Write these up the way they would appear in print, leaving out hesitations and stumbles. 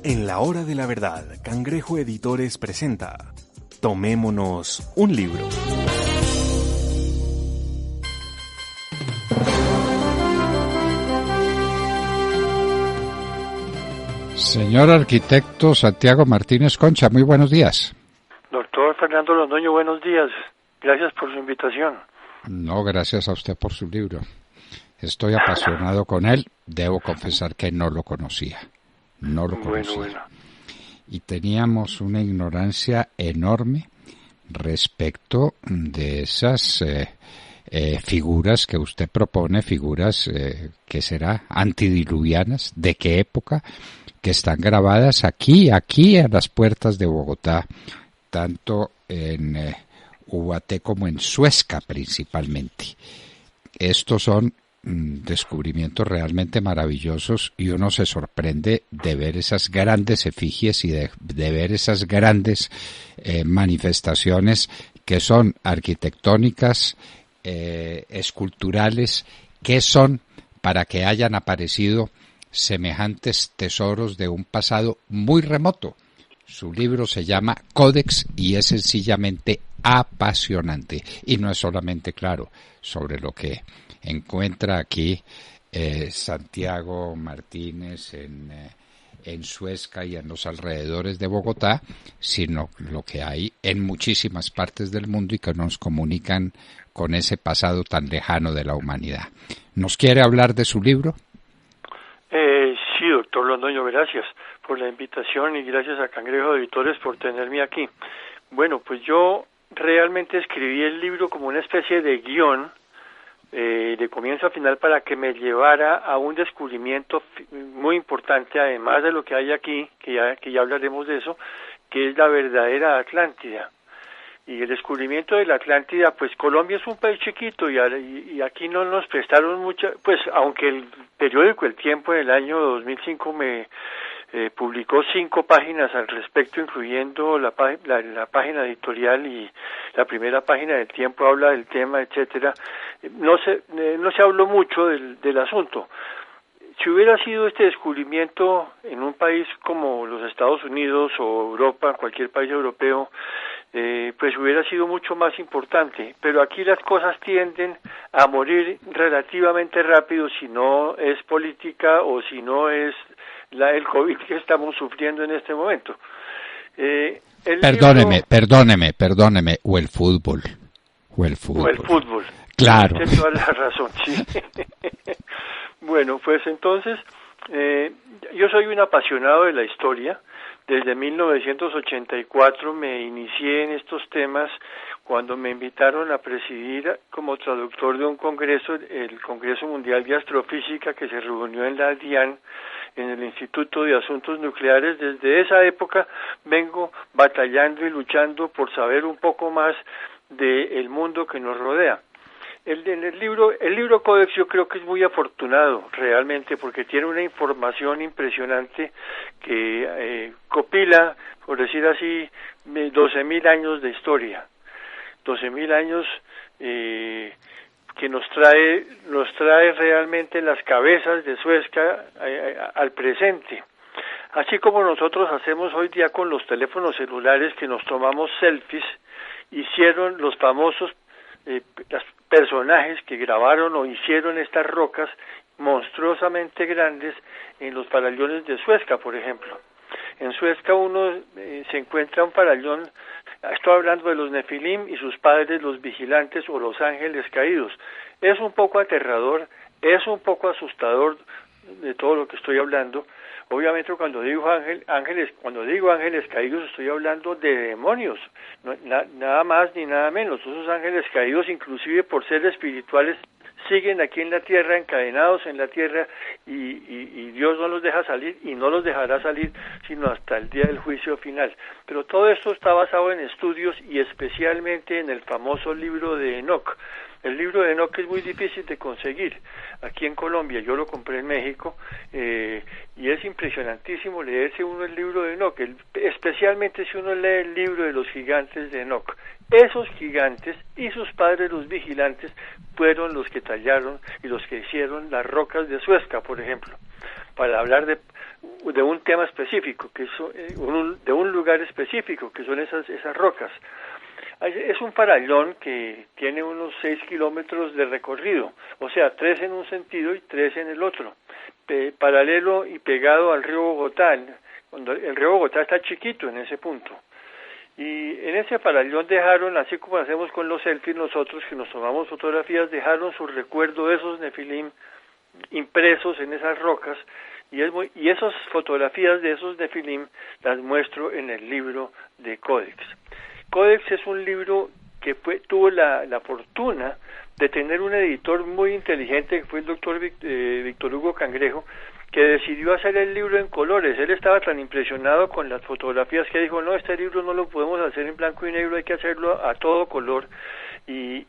En la hora de la verdad, Cangrejo Editores presenta Tomémonos un libro. Señor arquitecto Santiago Martínez Concha, muy buenos días. Doctor Fernando Londoño, buenos días. Gracias por su invitación. No, gracias a usted por su libro. Estoy apasionado con él. Debo confesar que no lo conocía. No lo conocía. Bueno. Y teníamos una ignorancia enorme respecto de esas figuras que usted propone, figuras que será antidiluvianas, de qué época, que están grabadas aquí a las puertas de Bogotá, tanto en Ubaté como en Suezca principalmente. Estos son descubrimientos realmente maravillosos y uno se sorprende de ver esas grandes efigies y de ver esas grandes manifestaciones que son arquitectónicas, esculturales, que son para que hayan aparecido semejantes tesoros de un pasado muy remoto. Su libro se llama Códex y es sencillamente apasionante. Y no es solamente, claro, sobre lo que encuentra aquí Santiago Martínez en Suezca y en los alrededores de Bogotá, sino lo que hay en muchísimas partes del mundo y que nos comunican con ese pasado tan lejano de la humanidad. ¿Nos quiere hablar de su libro? Sí, doctor Londoño, gracias por la invitación y gracias a Cangrejo Editores por tenerme aquí. Bueno, pues yo realmente escribí el libro como una especie de guión de comienzo a final para que me llevara a un descubrimiento muy importante, además de lo que hay aquí, que ya hablaremos de eso, que es la verdadera Atlántida. Y el descubrimiento de la Atlántida, pues Colombia es un país chiquito y aquí no nos prestaron mucha, pues aunque el periódico El Tiempo en el año 2005 me publicó 5 páginas al respecto, incluyendo la página editorial y la primera página del Tiempo habla del tema, etcétera. No se habló mucho del asunto. Si hubiera sido este descubrimiento en un país como los Estados Unidos o Europa, cualquier país europeo, pues hubiera sido mucho más importante, pero aquí las cosas tienden a morir relativamente rápido si no es política o si no es el COVID que estamos sufriendo en este momento. Perdóneme, o el fútbol. Claro. Tiene toda la razón, sí. Bueno, pues entonces, yo soy un apasionado de la historia. Desde 1984 me inicié en estos temas cuando me invitaron a presidir como traductor de un congreso, el Congreso Mundial de Astrofísica, que se reunió en la DIAN, en el Instituto de Asuntos Nucleares. Desde esa época vengo batallando y luchando por saber un poco más del mundo que nos rodea. El libro Códex yo creo que es muy afortunado realmente porque tiene una información impresionante que copila, por decir así, 12.000 años de historia, 12.000 años que nos trae realmente las cabezas de Suezca al presente. Así como nosotros hacemos hoy día con los teléfonos celulares que nos tomamos selfies, hicieron los famosos los personajes que grabaron o hicieron estas rocas monstruosamente grandes en los farallones de Suezca, por ejemplo. En Suezca uno se encuentra un farallón, estoy hablando de los Nefilim y sus padres, los vigilantes o los ángeles caídos. Es un poco aterrador, es un poco asustador de todo lo que estoy hablando. Obviamente cuando digo ángeles caídos estoy hablando de demonios, nada más ni nada menos. Esos ángeles caídos, inclusive por ser espirituales, siguen aquí en la tierra, encadenados en la tierra, y Dios no los deja salir y no los dejará salir sino hasta el día del juicio final. Pero todo esto está basado en estudios y especialmente en el famoso libro de Enoch. El libro de Enoch es muy difícil de conseguir aquí en Colombia, yo lo compré en México, y es impresionantísimo leerse uno el libro de Enoch, especialmente si uno lee el libro de los gigantes de Enoch. Esos gigantes y sus padres, los vigilantes, fueron los que tallaron y los que hicieron las rocas de Suezca, por ejemplo. Para hablar de un tema específico, que es de un lugar específico, que son esas rocas. Es un farallón que tiene unos 6 kilómetros de recorrido, o sea, 3 en un sentido y 3 en el otro, paralelo y pegado al río Bogotá. Cuando el río Bogotá está chiquito en ese punto. Y en ese farallón dejaron, así como hacemos con los selfies nosotros, que nos tomamos fotografías, dejaron su recuerdo de esos nefilim impresos en esas rocas, y esas fotografías de esos nefilim las muestro en el libro de Codex. Codex es un libro que tuvo la fortuna de tener un editor muy inteligente, que fue el doctor Víctor Hugo Cangrejo, que decidió hacer el libro en colores. Él estaba tan impresionado con las fotografías que dijo, no, este libro no lo podemos hacer en blanco y negro, hay que hacerlo a todo color, y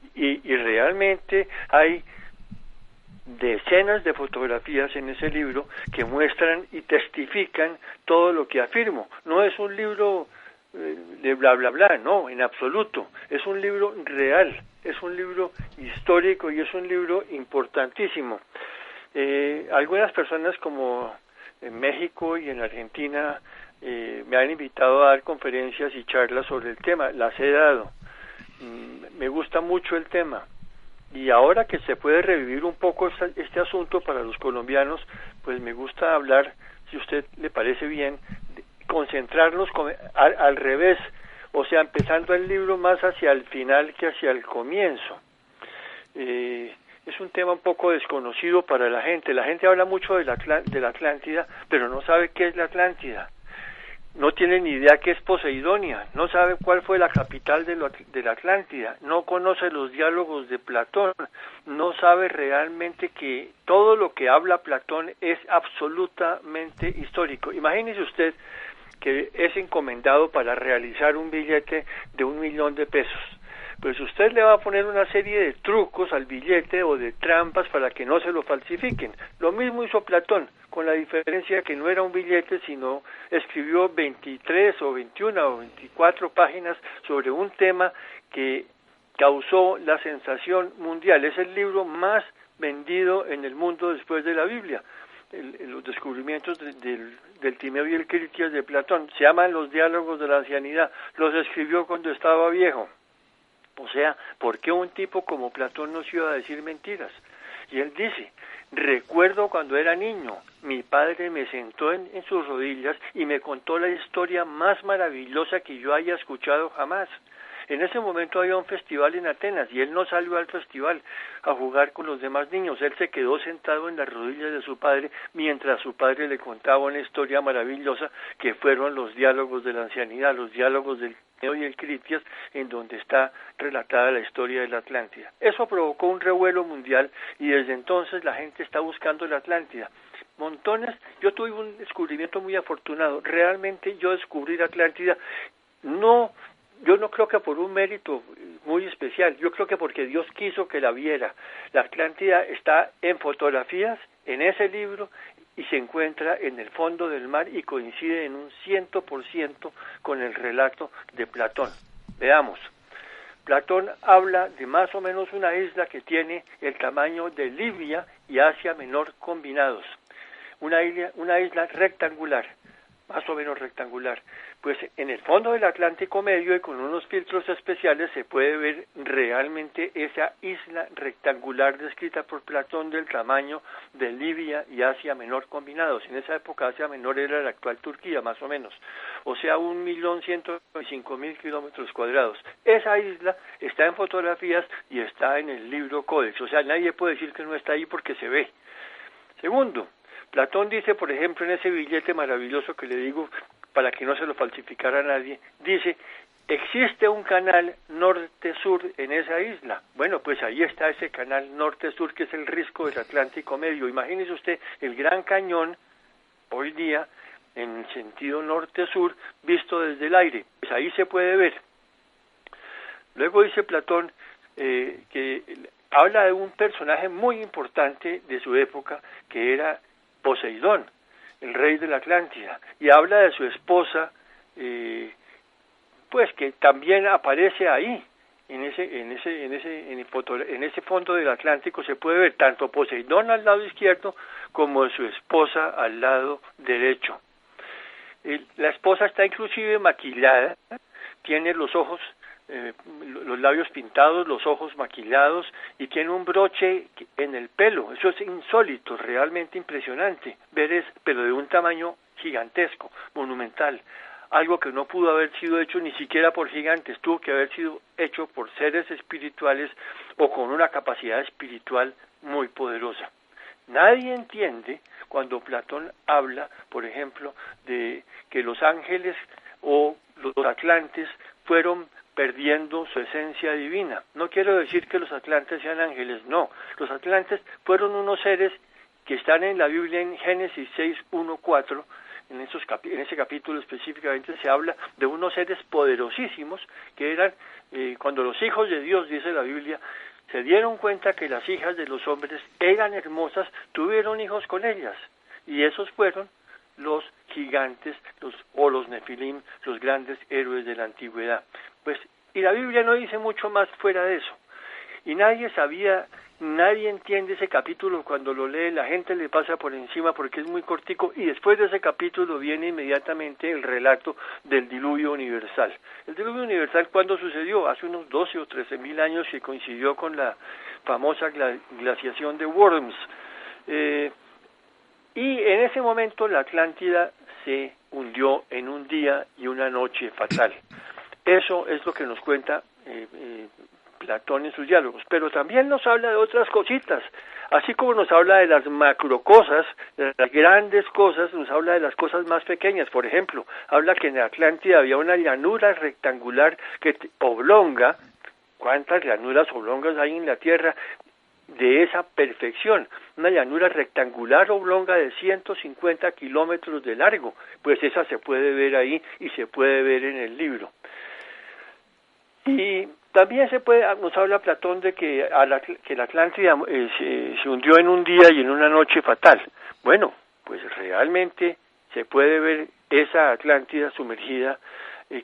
realmente hay decenas de fotografías en ese libro que muestran y testifican todo lo que afirmo. No es un libro de bla bla bla, no, en absoluto, es un libro real, es un libro histórico y es un libro importantísimo. Algunas personas, como en México y en Argentina, me han invitado a dar conferencias y charlas sobre el tema, las he dado. Me gusta mucho el tema, y ahora que se puede revivir un poco este asunto para los colombianos, pues me gusta hablar, si a usted le parece bien, concentrarnos al revés, o sea, empezando el libro más hacia el final que hacia el comienzo. Es un tema un poco desconocido para la gente. La gente habla mucho de la Atlántida, pero no sabe qué es la Atlántida. No tiene ni idea qué es Poseidonia, no sabe cuál fue la capital de la Atlántida, no conoce los diálogos de Platón, no sabe realmente que todo lo que habla Platón es absolutamente histórico. Imagínese usted que es encomendado para realizar un billete de 1.000.000 de pesos. Pues usted le va a poner una serie de trucos al billete o de trampas para que no se lo falsifiquen. Lo mismo hizo Platón, con la diferencia que no era un billete, sino escribió 23 o 21 o 24 páginas sobre un tema que causó la sensación mundial. Es el libro más vendido en el mundo después de la Biblia. Los descubrimientos del Timeo y el Critias de Platón se llaman los diálogos de la ancianidad. Los escribió cuando estaba viejo. O sea, ¿por qué un tipo como Platón nos iba a decir mentiras? Y él dice, recuerdo cuando era niño, mi padre me sentó en sus rodillas y me contó la historia más maravillosa que yo haya escuchado jamás. En ese momento había un festival en Atenas y él no salió al festival a jugar con los demás niños. Él se quedó sentado en las rodillas de su padre mientras su padre le contaba una historia maravillosa que fueron los diálogos de la ancianidad, los diálogos del Timeo y el Critias, en donde está relatada la historia de la Atlántida. Eso provocó un revuelo mundial y desde entonces la gente está buscando la Atlántida. Montones, yo tuve un descubrimiento muy afortunado. Realmente yo descubrí la Atlántida, yo no creo que por un mérito muy especial, yo creo que porque Dios quiso que la viera. La Atlántida está en fotografías, en ese libro, y se encuentra en el fondo del mar y coincide en un 100% con el relato de Platón. Veamos. Platón habla de más o menos una isla que tiene el tamaño de Libia y Asia Menor combinados. Una isla rectangular, más o menos rectangular. Pues en el fondo del Atlántico Medio y con unos filtros especiales se puede ver realmente esa isla rectangular descrita por Platón del tamaño de Libia y Asia Menor combinados. En esa época Asia Menor era la actual Turquía, más o menos. O sea, 1.105.000 kilómetros cuadrados. Esa isla está en fotografías y está en el libro Codex. O sea, nadie puede decir que no está ahí porque se ve. Segundo, Platón dice, por ejemplo, en ese billete maravilloso que le digo, para que no se lo falsificara a nadie, dice, existe un canal norte-sur en esa isla. Bueno, pues ahí está ese canal norte-sur que es el risco del Atlántico Medio. Imagínese usted el Gran Cañón, hoy día, en sentido norte-sur, visto desde el aire. Pues ahí se puede ver. Luego dice Platón que habla de un personaje muy importante de su época, que era Poseidón, el rey de la Atlántida, y habla de su esposa, pues que también aparece ahí, en ese fondo del Atlántico se puede ver tanto Poseidón al lado izquierdo como su esposa al lado derecho. La esposa está inclusive maquillada, tiene los ojos, los labios pintados, los ojos maquillados y tiene un broche en el pelo. Eso es insólito, realmente impresionante, pero de un tamaño gigantesco, monumental. Algo que no pudo haber sido hecho ni siquiera por gigantes, tuvo que haber sido hecho por seres espirituales o con una capacidad espiritual muy poderosa. Nadie entiende cuando Platón habla, por ejemplo, de que los ángeles o los atlantes fueron perdiendo su esencia divina. No quiero decir que los atlantes sean ángeles, no. Los atlantes fueron unos seres que están en la Biblia en Génesis 6:1-4. En ese capítulo específicamente se habla de unos seres poderosísimos que eran, cuando los hijos de Dios, dice la Biblia, se dieron cuenta que las hijas de los hombres eran hermosas, tuvieron hijos con ellas, y esos fueron los gigantes, los nefilim, los grandes héroes de la antigüedad. Pues, y la Biblia no dice mucho más fuera de eso, y nadie entiende ese capítulo cuando lo lee, la gente le pasa por encima porque es muy cortico, y después de ese capítulo viene inmediatamente el relato del diluvio universal. El diluvio universal, ¿cuándo sucedió? Hace unos 12 o 13 mil años, que coincidió con la famosa glaciación de Worms. Y en ese momento la Atlántida se hundió en un día y una noche fatal. Eso es lo que nos cuenta Platón en sus diálogos, pero también nos habla de otras cositas, así como nos habla de las macrocosas, de las grandes cosas, nos habla de las cosas más pequeñas. Por ejemplo, habla que en la Atlántida había una llanura rectangular oblonga. ¿Cuántas llanuras oblongas hay en la Tierra? De esa perfección, una llanura rectangular oblonga de 150 kilómetros de largo, pues esa se puede ver ahí y se puede ver en el libro. Y también nos habla Platón de que la Atlántida se hundió en un día y en una noche fatal. Bueno, pues realmente se puede ver esa Atlántida sumergida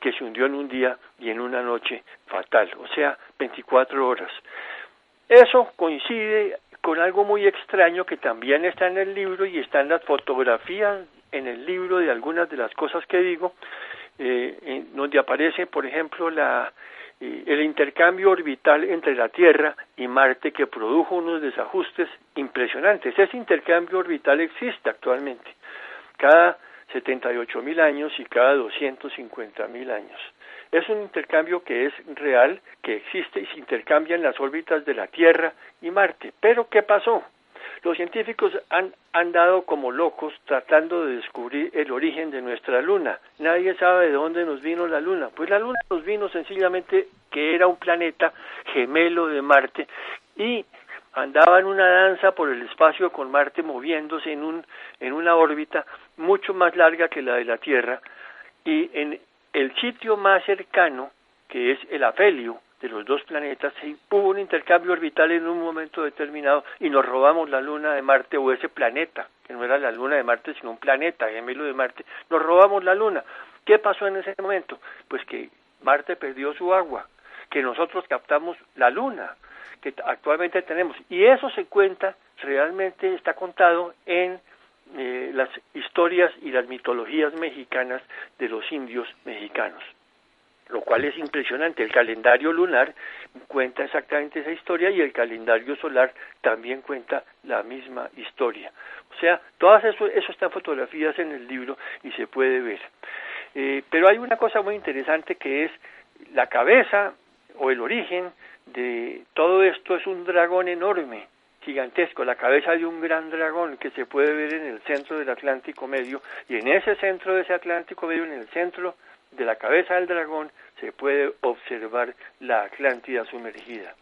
que se hundió en un día y en una noche fatal, o sea, 24 horas. Eso coincide con algo muy extraño que también está en el libro y están las fotografías en el libro de algunas de las cosas que digo, donde aparece, por ejemplo, el intercambio orbital entre la Tierra y Marte, que produjo unos desajustes impresionantes. Ese intercambio orbital existe actualmente, cada 78.000 años y cada 250.000 años. Es un intercambio que es real, que existe y se intercambian las órbitas de la Tierra y Marte. Pero ¿qué pasó? Los científicos han andado como locos tratando de descubrir el origen de nuestra Luna. Nadie sabe de dónde nos vino la Luna. Pues la Luna nos vino sencillamente que era un planeta gemelo de Marte y andaba en una danza por el espacio con Marte, moviéndose en una órbita mucho más larga que la de la Tierra, y en el sitio más cercano, que es el afelio de los dos planetas, hubo un intercambio orbital en un momento determinado y nos robamos la Luna de Marte, o ese planeta, que no era la Luna de Marte, sino un planeta gemelo de Marte, nos robamos la Luna. ¿Qué pasó en ese momento? Pues que Marte perdió su agua, que nosotros captamos la Luna, que actualmente tenemos, y eso se cuenta, realmente está contado en las historias y las mitologías mexicanas de los indios mexicanos, lo cual es impresionante. El calendario lunar cuenta exactamente esa historia y el calendario solar también cuenta la misma historia. O sea, todas eso están fotografías en el libro y se puede ver. Pero hay una cosa muy interesante que es la cabeza o el origen de todo esto. Es un dragón enorme, gigantesco, la cabeza de un gran dragón que se puede ver en el centro del Atlántico Medio, y en ese centro de ese Atlántico Medio, en el centro de la cabeza del dragón, se puede observar la Atlántida sumergida.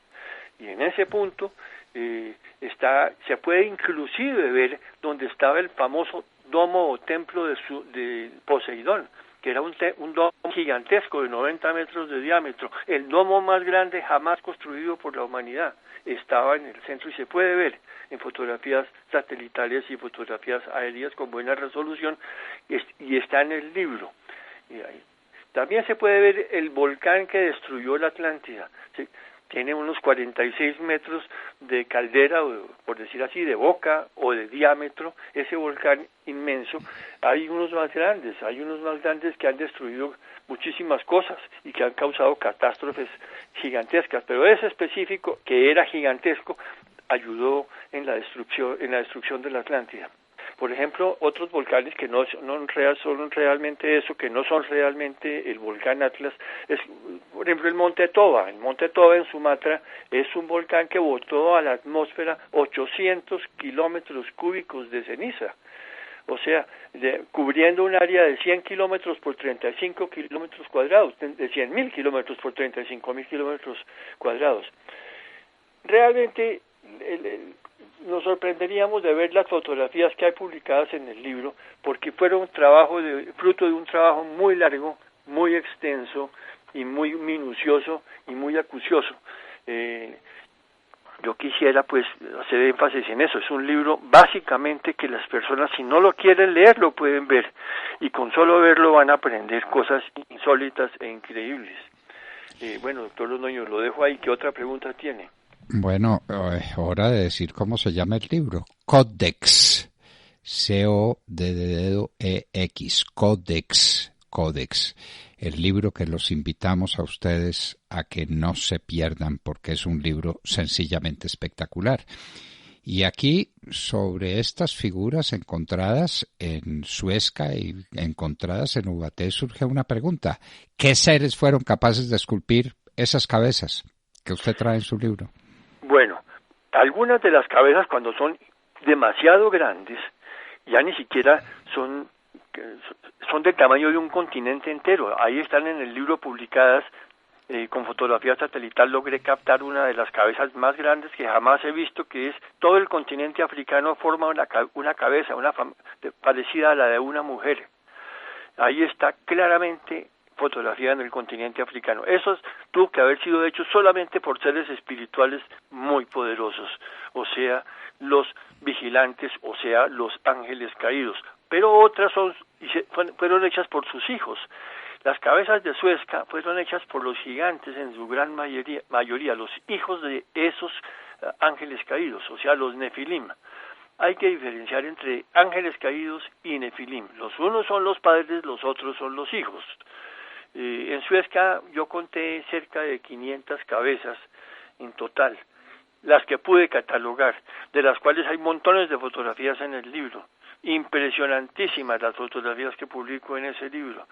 Y en ese punto se puede inclusive ver donde estaba el famoso domo o templo de Poseidón, que era un domo gigantesco de 90 metros de diámetro, el domo más grande jamás construido por la humanidad. Estaba en el centro y se puede ver en fotografías satelitales y fotografías aéreas con buena resolución, y está en el libro. También se puede ver el volcán que destruyó la Atlántida. ¿Sí? Tiene unos 46 metros de caldera, o, por decir así, de boca o de diámetro, ese volcán inmenso. Hay unos más grandes que han destruido muchísimas cosas y que han causado catástrofes gigantescas, pero ese específico, que era gigantesco, ayudó en la destrucción de la Atlántida. Por ejemplo, otros volcanes que no son realmente eso, que no son realmente el volcán Atlas, es, por ejemplo, el Monte Toba. El Monte Toba en Sumatra es un volcán que botó a la atmósfera 800 kilómetros cúbicos de ceniza. O sea, cubriendo un área de 100 kilómetros por 35 kilómetros cuadrados, de 100.000 kilómetros por 35.000 kilómetros cuadrados. Realmente, nos sorprenderíamos de ver las fotografías que hay publicadas en el libro, porque fueron fruto de un trabajo muy largo, muy extenso y muy minucioso y muy acucioso. Yo quisiera pues hacer énfasis en eso. Es un libro básicamente que las personas, si no lo quieren leer, lo pueden ver, y con solo verlo van a aprender cosas insólitas e increíbles. Bueno, doctor Londoño, lo dejo ahí. ¿Qué otra pregunta tiene? Bueno, hora de decir cómo se llama el libro. Codex. C-O-D-D-E-X. Codex. El libro que los invitamos a ustedes a que no se pierdan, porque es un libro sencillamente espectacular. Y aquí, sobre estas figuras encontradas en Suezca y encontradas en Ubaté, surge una pregunta. ¿Qué seres fueron capaces de esculpir esas cabezas que usted trae en su libro? Bueno, algunas de las cabezas, cuando son demasiado grandes, ya ni siquiera son del tamaño de un continente entero. Ahí están en el libro publicadas, con fotografía satelital logré captar una de las cabezas más grandes que jamás he visto, que es todo el continente africano forma una cabeza, parecida a la de una mujer. Ahí está claramente fotografía en el continente africano. Eso tuvo que haber sido hecho solamente por seres espirituales muy poderosos, o sea, los vigilantes, o sea, los ángeles caídos. Pero otras fueron hechas por sus hijos. Las cabezas de Suezca fueron hechas por los gigantes en su gran mayoría, los hijos de esos ángeles caídos, o sea, los nefilim. Hay que diferenciar entre ángeles caídos y nefilim. Los unos son los padres, los otros son los hijos. En Suezca yo conté cerca de 500 cabezas en total, las que pude catalogar, de las cuales hay montones de fotografías en el libro. Impresionantísimas las fotografías que publico en ese libro.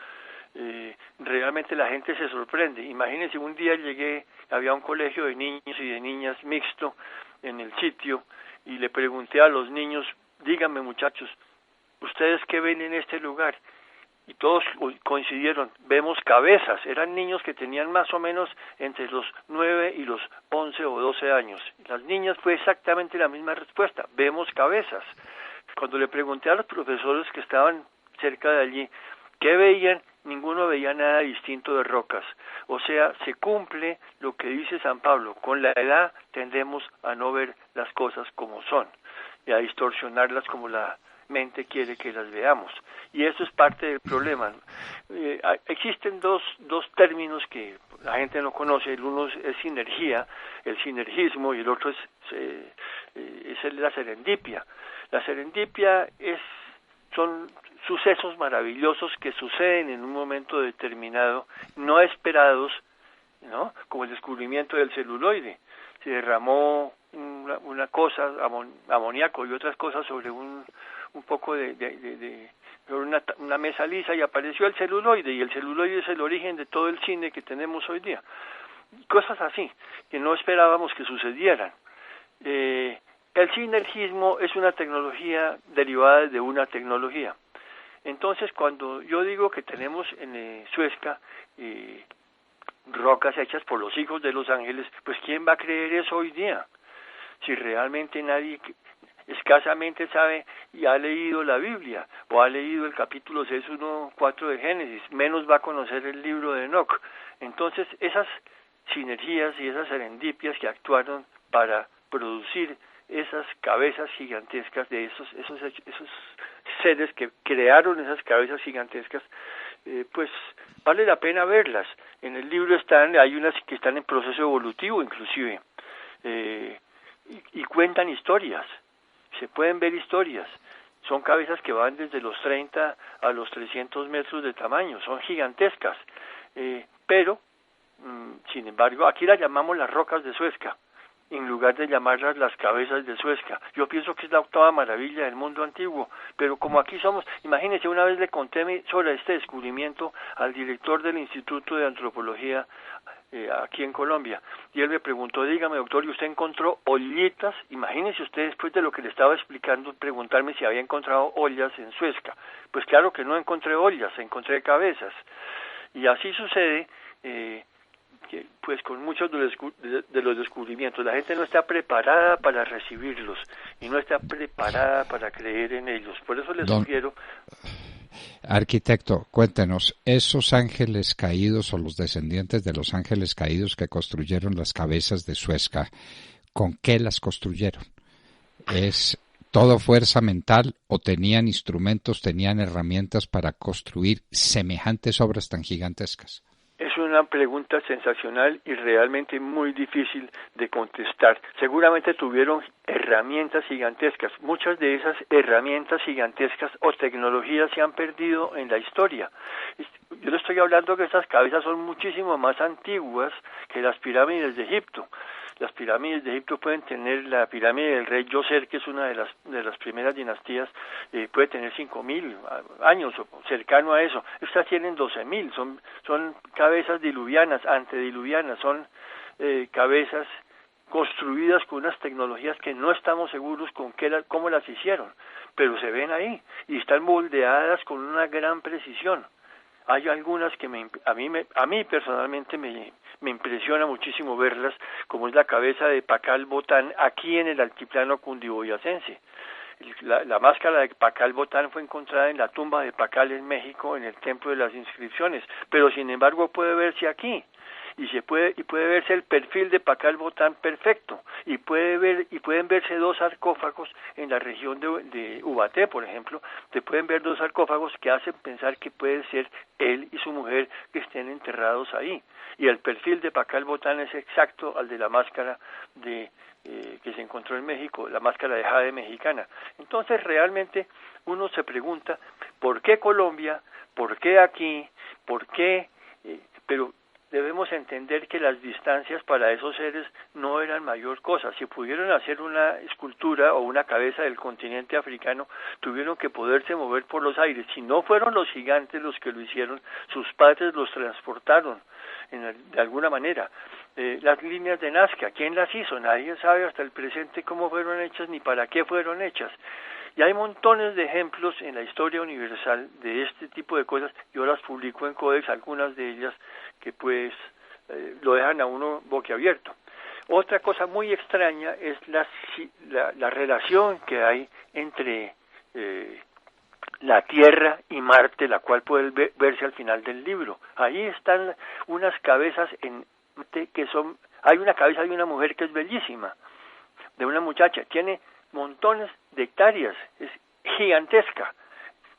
Realmente la gente se sorprende. Imagínense, un día había un colegio de niños y de niñas mixto en el sitio, y le pregunté a los niños, díganme muchachos, ¿ustedes qué ven en este lugar? Y todos coincidieron, vemos cabezas. Eran niños que tenían más o menos entre los 9 y los 11 o 12 años. Las niñas fue exactamente la misma respuesta, vemos cabezas. Cuando le pregunté a los profesores que estaban cerca de allí, ¿qué veían? Ninguno veía nada distinto de rocas. O sea, se cumple lo que dice San Pablo, con la edad tendemos a no ver las cosas como son y a distorsionarlas como la mente quiere que las veamos, y eso es parte del problema. Existen dos términos que la gente no conoce. El uno es sinergia, el sinergismo, y el otro es la serendipia. La serendipia son sucesos maravillosos que suceden en un momento determinado, no esperados, ¿no? Como el descubrimiento del celuloide. Se derramó una cosa, amoníaco y otras cosas sobre un poco sobre una mesa lisa, y apareció el celuloide, y el celuloide es el origen de todo el cine que tenemos hoy día. Cosas así, que no esperábamos que sucedieran. El sinergismo es una tecnología derivada de una tecnología. Entonces, cuando yo digo que tenemos en Suezca rocas hechas por los hijos de los ángeles, pues ¿quién va a creer eso hoy día? Si realmente nadie escasamente sabe y ha leído la Biblia, o ha leído el capítulo 6:1-4 de Génesis, menos va a conocer el libro de Enoc. Entonces, esas sinergias y esas serendipias que actuaron para producir esas cabezas gigantescas de esos seres que crearon esas cabezas gigantescas, pues vale la pena verlas. En el libro hay unas que están en proceso evolutivo inclusive, y cuentan historias, se pueden ver historias. Son cabezas que van desde los 30 a los 300 metros de tamaño, son gigantescas, pero, sin embargo, aquí las llamamos las rocas de Suezca, en lugar de llamarlas las cabezas de Suezca. Yo pienso que es la octava maravilla del mundo antiguo, pero como aquí somos, imagínense, una vez le conté sobre este descubrimiento al director del Instituto de Antropología aquí en Colombia, y él me preguntó, dígame doctor, ¿y usted encontró ollitas? Imagínense usted, después de lo que le estaba explicando, preguntarme si había encontrado ollas en Suezca. Pues claro que no encontré ollas, encontré cabezas, y así sucede que, pues con muchos de los descubrimientos, la gente no está preparada para recibirlos y no está preparada para creer en ellos. Por eso les sugiero... Arquitecto, cuéntenos, esos ángeles caídos o los descendientes de los ángeles caídos que construyeron las cabezas de Suezca, ¿con qué las construyeron? ¿Es todo fuerza mental o tenían instrumentos, tenían herramientas para construir semejantes obras tan gigantescas? Es una pregunta sensacional y realmente muy difícil de contestar. Seguramente tuvieron herramientas gigantescas. Muchas de esas herramientas gigantescas o tecnologías se han perdido en la historia. Yo le estoy hablando que estas cabezas son muchísimo más antiguas que las pirámides de Egipto. Las pirámides de Egipto pueden tener, la pirámide del rey Djoser, que es una de las primeras dinastías, puede tener 5.000 años o cercano a eso. Estas tienen 12.000, son cabezas diluvianas, antediluvianas, son cabezas construidas con unas tecnologías que no estamos seguros cómo las hicieron, pero se ven ahí y están moldeadas con una gran precisión. Hay algunas que a mí personalmente me impresiona muchísimo verlas, como es la cabeza de Pakal Botán aquí en el altiplano cundiboyacense. La máscara de Pakal Botán fue encontrada en la tumba de Pakal en México, en el Templo de las Inscripciones, pero sin embargo puede verse aquí. Y puede verse el perfil de Pakal Botán perfecto, y pueden verse dos sarcófagos en la región de Ubaté, por ejemplo. Se pueden ver dos sarcófagos que hacen pensar que puede ser él y su mujer que estén enterrados ahí, y el perfil de Pakal Botán es exacto al de la máscara que se encontró en México, la máscara de jade mexicana. Entonces realmente uno se pregunta ¿por qué Colombia? ¿Por qué aquí? ¿Por qué? Pero debemos entender que las distancias para esos seres no eran mayor cosa. Si pudieron hacer una escultura o una cabeza del continente africano, tuvieron que poderse mover por los aires. Si no fueron los gigantes los que lo hicieron, sus padres los transportaron de alguna manera. Las líneas de Nazca, ¿quién las hizo? Nadie sabe hasta el presente cómo fueron hechas ni para qué fueron hechas. Y hay montones de ejemplos en la historia universal de este tipo de cosas. Yo las publico en Codex, algunas de ellas que pues lo dejan a uno boquiabierto. Otra cosa muy extraña es la relación que hay entre la Tierra y Marte, la cual puede verse al final del libro. Ahí están unas cabezas hay una cabeza de una mujer que es bellísima, de una muchacha, tiene montones de hectáreas, es gigantesca,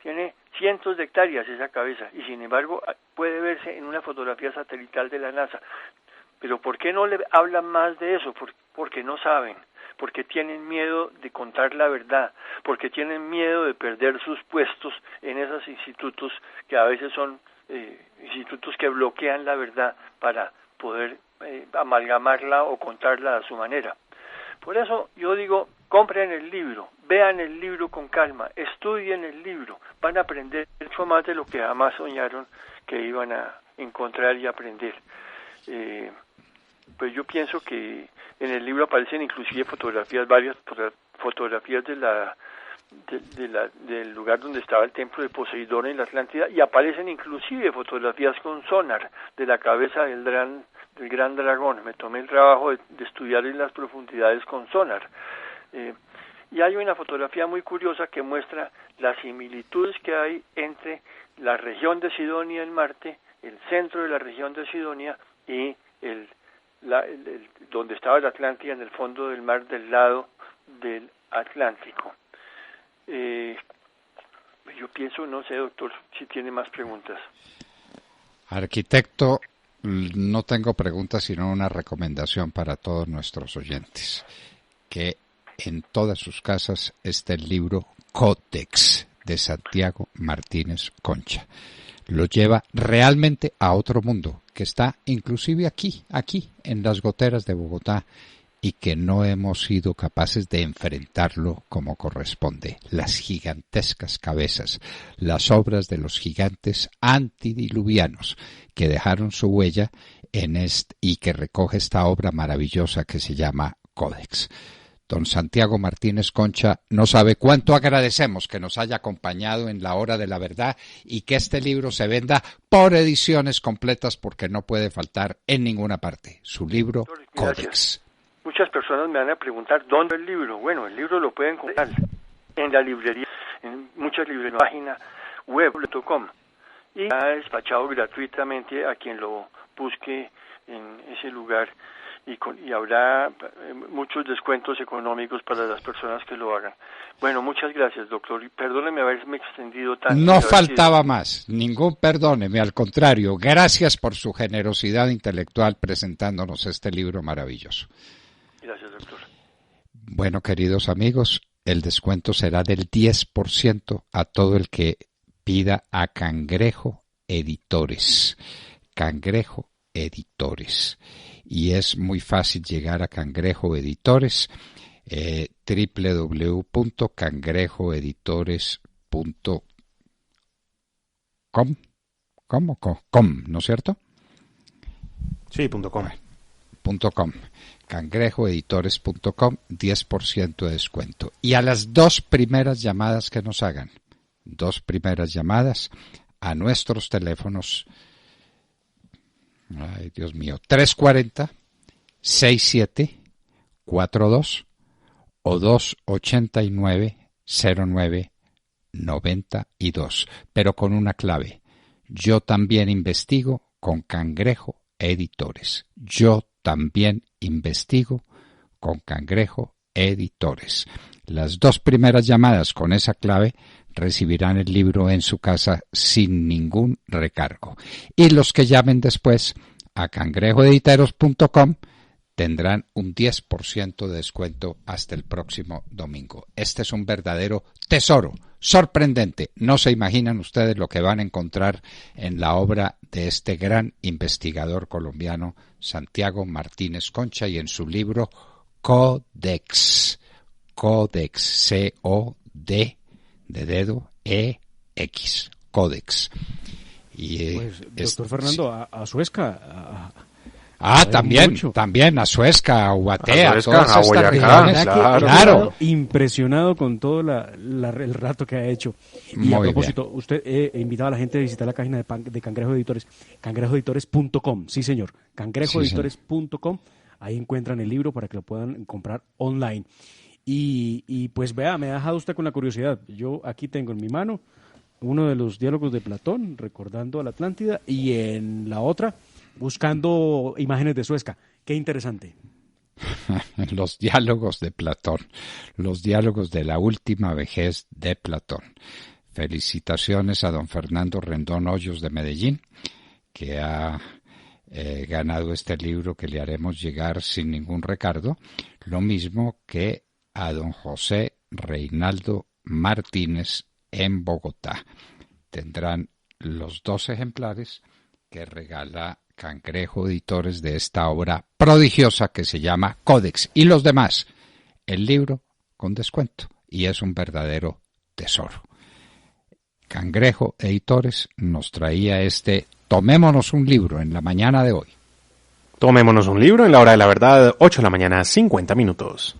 tiene cientos de hectáreas esa cabeza, y sin embargo puede verse en una fotografía satelital de la NASA. Pero ¿por qué no le hablan más de eso? Porque no saben, porque tienen miedo de contar la verdad, porque tienen miedo de perder sus puestos en esos institutos que a veces son institutos que bloquean la verdad para poder amalgamarla o contarla a su manera. Por eso yo digo, compren el libro, vean el libro con calma, estudien el libro, van a aprender mucho más de lo que jamás soñaron que iban a encontrar y aprender. Pues yo pienso que en el libro aparecen inclusive fotografías, varias fotografías del lugar donde estaba el templo de Poseidón en la Atlántida, y aparecen inclusive fotografías con sonar de la cabeza del gran dragón. Me tomé el trabajo de estudiar en las profundidades con sonar. Y hay una fotografía muy curiosa que muestra las similitudes que hay entre la región de Sidonia en Marte, el centro de la región de Sidonia, y donde estaba la Atlántida, en el fondo del mar del lado del Atlántico. yo pienso, no sé, doctor, si tiene más preguntas. Arquitecto, no tengo preguntas, sino una recomendación para todos nuestros oyentes. Que en todas sus casas esté el libro Códex de Santiago Martínez Concha. Lo lleva realmente a otro mundo, que está inclusive aquí, en las goteras de Bogotá, y que no hemos sido capaces de enfrentarlo como corresponde. Las gigantescas cabezas, las obras de los gigantes antidiluvianos que dejaron su huella y que recoge esta obra maravillosa que se llama Códex. Don Santiago Martínez Concha, no sabe cuánto agradecemos que nos haya acompañado en la hora de la verdad y que este libro se venda por ediciones completas porque no puede faltar en ninguna parte. Su libro, Códex. Muchas personas me van a preguntar dónde el libro. Bueno, el libro lo pueden comprar en la librería, en muchas librerías, página web.com, y ha despachado gratuitamente a quien lo busque en ese lugar, y habrá muchos descuentos económicos para las personas que lo hagan. Bueno, muchas gracias, doctor, y perdóneme haberme extendido tanto. No faltaba más, ningún perdóneme, al contrario, gracias por su generosidad intelectual presentándonos este libro maravilloso. Gracias, doctor. Bueno, queridos amigos, el descuento será del 10% a todo el que pida a Cangrejo Editores. Cangrejo Editores. Y es muy fácil llegar a Cangrejo Editores, www.cangrejoeditores.com, ¿no es cierto? Sí, .com. .com. Cangrejoeditores.com, 10% de descuento. Y a las 2 primeras llamadas que nos hagan, 2 primeras llamadas a nuestros teléfonos, ay Dios mío, 340-6742 o 289-0992, pero con una clave: yo también investigo con Cangrejo Editores. Yo también investigo con Cangrejo Editores. Las 2 primeras llamadas con esa clave recibirán el libro en su casa sin ningún recargo. Y los que llamen después a cangrejoeditores.com tendrán un 10% de descuento hasta el próximo domingo. Este es un verdadero tesoro, sorprendente. No se imaginan ustedes lo que van a encontrar en la obra de este gran investigador colombiano, Santiago Martínez Concha, y en su libro Códex. Códex, C-O-D, de dedo, E-X. Códex. Y, pues, doctor Fernando, sí. a Suezca... también a Suezca, a Ubatea, a Boyacá, claro. Impresionado con todo el rato que ha hecho. Y muy a propósito, bien. Usted invitaba a la gente a visitar la página de Cangrejo Editores, cangrejoeditores.com, sí señor, cangrejoeditores.com, ahí encuentran el libro para que lo puedan comprar online. Y pues vea, me ha dejado usted con la curiosidad. Yo aquí tengo en mi mano uno de los diálogos de Platón, recordando a la Atlántida, y en la otra, buscando imágenes de Suezca. Qué interesante. Los diálogos de Platón, los diálogos de la última vejez de Platón. Felicitaciones a don Fernando Rendón Hoyos de Medellín, que ha ganado este libro que le haremos llegar sin ningún recargo. Lo mismo que a don José Reinaldo Martínez en Bogotá. Tendrán los 2 ejemplares que regala Cangrejo Editores de esta obra prodigiosa que se llama Códex, y los demás el libro con descuento, y es un verdadero tesoro. Cangrejo Editores nos traía Tomémonos un libro en la mañana de hoy. Tomémonos un libro en la hora de la verdad, 8 de la mañana, 50 minutos.